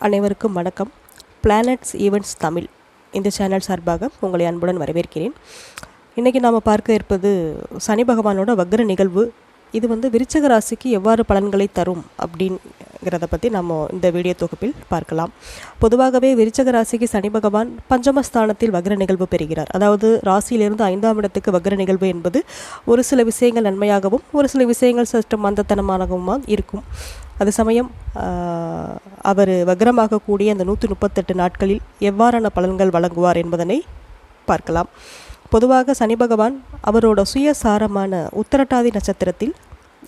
அனைவருக்கும் வணக்கம். Planets events Tamil இந்த சேனல் சார்பாக உங்களை அன்புடன் வரவேற்கிறேன். இன்றைக்கி நாம் பார்க்க இருப்பது சனி பகவானோட வக்ர நிகழ்வு. இது விருச்சிக ராசிக்கு எவ்வாறு பலன்களை தரும் அப்படிங்கிறத பற்றி நம்ம இந்த வீடியோ தொகுப்பில் பார்க்கலாம். பொதுவாகவே விருச்சிக ராசிக்கு சனி பகவான் பஞ்சமஸ்தானத்தில் வக்ர நிகழ்வு பெறுகிறார். அதாவது ராசியிலிருந்து 5ஆம் இடத்துக்கு வக்ர நிகழ்வு என்பது ஒரு சில விஷயங்கள் நன்மையாகவும் ஒரு சில விஷயங்கள் சற்று மந்தத்தனமாகவும் இருக்கும். அது சமயம் அவர் வக்ரமாகக்கூடிய அந்த 138 நாட்களில் எவ்வாறான பலன்கள் வழங்குவார் என்பதனை பார்க்கலாம். பொதுவாக சனி பகவான் அவரோட சுயசாரமான உத்திரட்டாதி நட்சத்திரத்தில்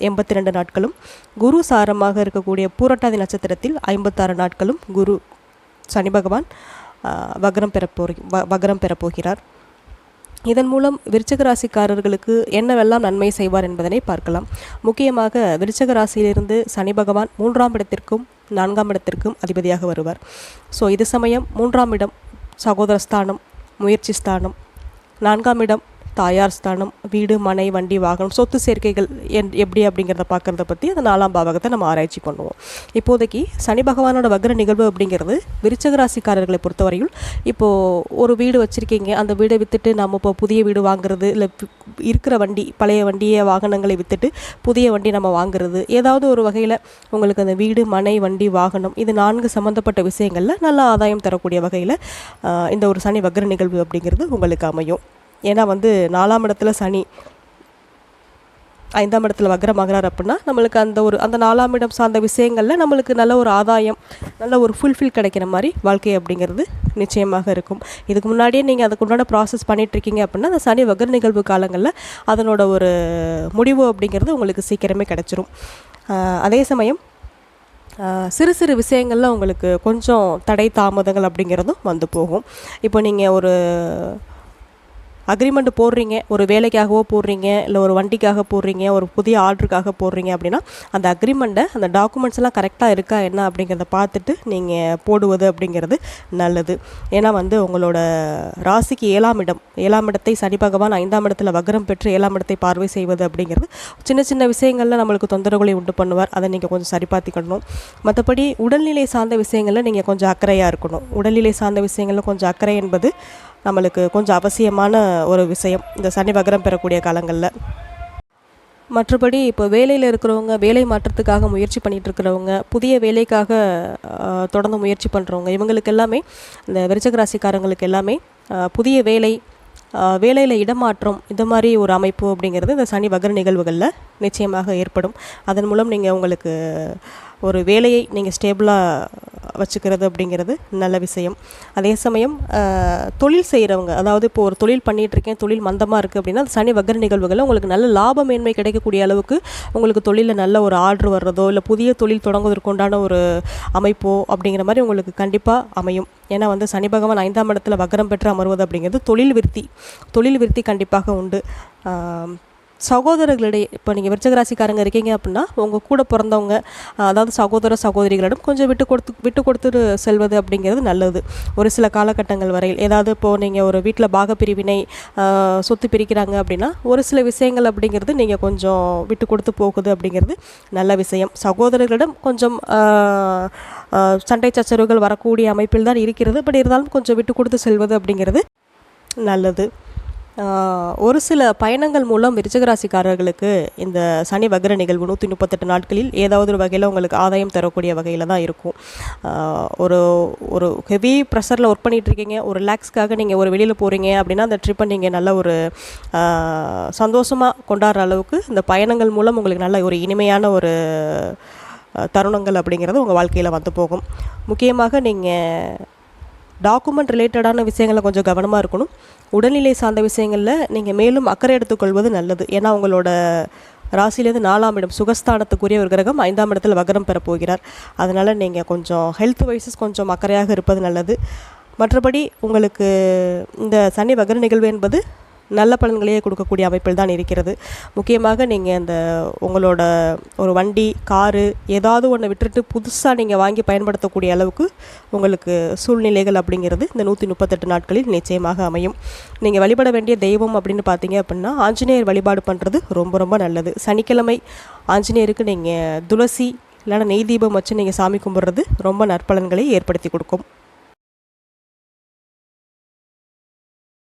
82 நாட்களும், குரு சாரமாக இருக்கக்கூடிய பூரட்டாதி நட்சத்திரத்தில் 56 நாட்களும் சனி பகவான் வக்ரம் பெறப்போகிறார். இதன் மூலம் விருச்சிக ராசிக்காரர்களுக்கு என்னவெல்லாம் நன்மை செய்வார் என்பதனை பார்க்கலாம். முக்கியமாக விருச்சிக ராசியிலிருந்து சனி பகவான் 3ஆம் இடத்திற்கும் 4ஆம் இடத்திற்கும் அதிபதியாக வருவார். ஸோ இது சமயம் 3ஆம் இடம் சகோதரஸ்தானம், முயற்சி ஸ்தானம், 4ஆம் இடம் தாயார் ஸ்தானம், வீடு மனை வண்டி வாகனம் சொத்து சேர்க்கைகள் எப்படி அப்படிங்கிறத பார்க்குறத பற்றி அந்த 4ஆம் பாவகத்தை நம்ம ஆராய்ச்சி பண்ணுவோம். இப்போதைக்கு சனி பகவானோட வக்ர நிகழ்வு அப்படிங்கிறது விருச்சிக ராசிக்காரர்களை பொறுத்தவரையில் இப்போது ஒரு வீடு வச்சுருக்கீங்க, அந்த வீடை விற்றுட்டு நம்ம இப்போ புதிய வீடு வாங்குறது, இல்லை இருக்கிற வண்டி பழைய வண்டியை வாகனங்களை விற்றுட்டு புதிய வண்டி நம்ம வாங்குறது, ஏதாவது ஒரு வகையில் உங்களுக்கு அந்த வீடு மனை வண்டி வாகனம் இது 4 சம்மந்தப்பட்ட விஷயங்களில் நல்ல ஆதாயம் தரக்கூடிய வகையில் இந்த ஒரு சனி வக்ர நிகழ்வு அப்படிங்கிறது உங்களுக்கு அமையும். ஏன்னா 4ஆம் இடத்துல சனி 5ஆம் இடத்துல வக்ரமாகிறார் அப்படின்னா நம்மளுக்கு அந்த 4ஆம் இடம் சார்ந்த விஷயங்களில் நம்மளுக்கு நல்ல ஒரு ஆதாயம், நல்ல ஒரு ஃபுல்ஃபில் கிடைக்கிற மாதிரி வாழ்க்கை அப்படிங்கிறது நிச்சயமாக இருக்கும். இதுக்கு முன்னாடியே நீங்கள் அதுக்கு உண்டான ப்ராசஸ் பண்ணிகிட்ருக்கீங்க அப்படின்னா அந்த சனி வக்ர நிகழ்வு காலங்களில் அதனோட ஒரு முடிவு அப்படிங்கிறது உங்களுக்கு சீக்கிரமே கிடச்சிரும். அதே சமயம் சிறு சிறு விஷயங்களில் உங்களுக்கு கொஞ்சம் தடை தாமதங்கள் அப்படிங்கிறதும் போகும். இப்போ நீங்கள் ஒரு அக்ரிமெண்ட் போடுறீங்க, ஒரு வேலைக்காகவோ போடுறீங்க, இல்லை ஒரு வண்டிக்காக போடுறீங்க, ஒரு புதிய ஆர்டருக்காக போடுறீங்க அப்படின்னா அந்த அக்ரிமெண்ட்டை அந்த டாக்குமெண்ட்ஸ் எல்லாம் கரெக்டாக இருக்கா என்ன அப்படிங்கிறத பார்த்துட்டு நீங்கள் போடுவது அப்படிங்கிறது நல்லது. ஏன்னா உங்களோட ராசிக்கு 7ஆம் இடத்தை சனி பகவான் 5ஆம் இடத்துல வக்ரம் பெற்று 7ஆம் இடத்தை பார்வை செய்வது அப்படிங்கிறது சின்ன சின்ன விஷயங்களில் நம்மளுக்கு தொந்தரவுகளை உண்டு பண்ணுவார். அதை நீங்கள் கொஞ்சம் சரி பார்த்துக்கணும். மற்றபடி உடல்நிலை சார்ந்த விஷயங்களில் நீங்கள் கொஞ்சம் அக்கறையாக இருக்கணும். உடல்நிலை சார்ந்த விஷயங்களில் கொஞ்சம் அக்கறை என்பது நம்மளுக்கு கொஞ்சம் அவசியமான ஒரு விஷயம் இந்த சனி வக்ரம் பெறக்கூடிய காலங்களில். மற்றபடி இப்போ வேலையில் இருக்கிறவங்க, வேலை மாற்றத்துக்காக முயற்சி பண்ணிகிட்டு இருக்கிறவங்க, புதிய வேலைக்காக தொடர்ந்து முயற்சி பண்ணுறவங்க, இவங்களுக்கு எல்லாமே இந்த விருச்சிக ராசிக்காரங்களுக்கு எல்லாமே புதிய வேலையில் இடமாற்றம் இந்த மாதிரி ஒரு அமைப்பு அப்படிங்கிறது இந்த சனி வக்ர நிகழ்வுகளில் நிச்சயமாக ஏற்படும். அதன் மூலம் நீங்கள் உங்களுக்கு ஒரு வேலையை நீங்கள் ஸ்டேபிளாக வச்சுக்கிறது அப்படிங்கிறது நல்ல விஷயம். அதே சமயம் தொழில் செய்கிறவங்க, அதாவது இப்போ ஒரு தொழில் பண்ணிகிட்ருக்கேன், தொழில் மந்தமாக இருக்குது அப்படின்னா அந்த சனி வக்ர நிகழ்வுகளில் உங்களுக்கு நல்ல லாப மேன்மை கிடைக்கக்கூடிய அளவுக்கு உங்களுக்கு தொழிலில் நல்ல ஒரு ஆர்டர் வர்றதோ இல்லை புதிய தொழில் தொடங்குவதற்கு உண்டான ஒரு அமைப்போ அப்படிங்கிற மாதிரி உங்களுக்கு கண்டிப்பாக அமையும். ஏன்னா சனி பகவான் 5ஆம் இடத்துல வக்ரம் பெற்று அமர்வது அப்படிங்கிறது தொழில் விருத்தி கண்டிப்பாக உண்டு. சகோதரர்களிடையே இப்போ நீங்கள் விருச்சிக ராசிக்காரங்க இருக்கீங்க அப்படின்னா உங்கள் கூட பிறந்தவங்க, அதாவது சகோதரிகளிடம் கொஞ்சம் விட்டு கொடுத்துட்டு செல்வது அப்படிங்கிறது நல்லது. ஒரு சில காலகட்டங்கள் வரையில் ஏதாவது இப்போது நீங்கள் ஒரு வீட்டில் பாகப்பிரிவினை சொத்து பிரிக்கிறாங்க அப்படின்னா ஒரு சில விஷயங்கள் அப்படிங்கிறது நீங்கள் கொஞ்சம் விட்டு கொடுத்து போகுது அப்படிங்கிறது நல்ல விஷயம். சகோதரர்களிடம் கொஞ்சம் சண்டை சச்சரவுகள் வரக்கூடிய அமைப்பில் தான் இருக்கிறது. பட் இருந்தாலும் கொஞ்சம் விட்டு கொடுத்து செல்வது அப்படிங்கிறது நல்லது. ஒரு சில பயணங்கள் மூலம் விருச்சிக ராசிக்காரர்களுக்கு இந்த சனி வக்ர நிகழ்வு 138 நாட்களில் ஏதாவது ஒரு வகையில் உங்களுக்கு ஆதாயம் தரக்கூடிய வகையில் தான் இருக்கும். ஒரு ஹெவி ப்ரெஷரில் ஒர்க் பண்ணிகிட்ருக்கீங்க, ஒரு ரிலாக்ஸ்க்காக நீங்கள் ஒரு வெளியில் போகிறீங்க அப்படின்னா அந்த ட்ரிப்பை நீங்கள் நல்ல ஒரு சந்தோஷமாக கொண்டாடுற அளவுக்கு இந்த பயணங்கள் மூலம் உங்களுக்கு நல்ல ஒரு இனிமையான ஒரு தருணங்கள் அப்படிங்கிறது உங்கள் வாழ்க்கையில் போகும். முக்கியமாக நீங்கள் டாக்குமெண்ட் ரிலேட்டடான விஷயங்களை கொஞ்சம் கவனமாக இருக்கணும். உடல்நிலை சார்ந்த விஷயங்களில் நீங்கள் மேலும் அக்கறை எடுத்துக்கொள்வது நல்லது. ஏன்னா உங்களோட ராசியிலேருந்து 4ஆம் இடம் சுகஸ்தானத்துக்குரிய ஒரு கிரகம் 5ஆம் இடத்தில் வக்ரம் பெறப்போகிறார். அதனால் நீங்கள் கொஞ்சம் ஹெல்த் வைஸஸ் கொஞ்சம் அக்கறையாக இருப்பது நல்லது. மற்றபடி உங்களுக்கு இந்த சனி வக்ர நிகழ்வு என்பது நல்ல பலன்களையே கொடுக்கக்கூடிய அமைப்பில் தான் இருக்கிறது. முக்கியமாக நீங்கள் அந்த உங்களோட ஒரு வண்டி காரு ஏதாவது ஒன்று விட்டுட்டு புதுசாக நீங்கள் வாங்கி பயன்படுத்தக்கூடிய அளவுக்கு உங்களுக்கு சூழ்நிலைகள் அப்படிங்கிறது இந்த 138 நாட்களில் நிச்சயமாக அமையும். நீங்கள் வழிபட வேண்டிய தெய்வம் அப்படின்னு பார்த்தீங்க அப்படின்னா ஆஞ்சநேயர் வழிபாடு பண்ணுறது ரொம்ப ரொம்ப நல்லது. சனிக்கிழமை ஆஞ்சநேயருக்கு நீங்கள் துளசி இல்லைனா நெய் தீபம் வச்சு நீங்கள் சாமி கும்பிட்றது ரொம்ப நற்பலன்களை ஏற்படுத்தி கொடுக்கும்.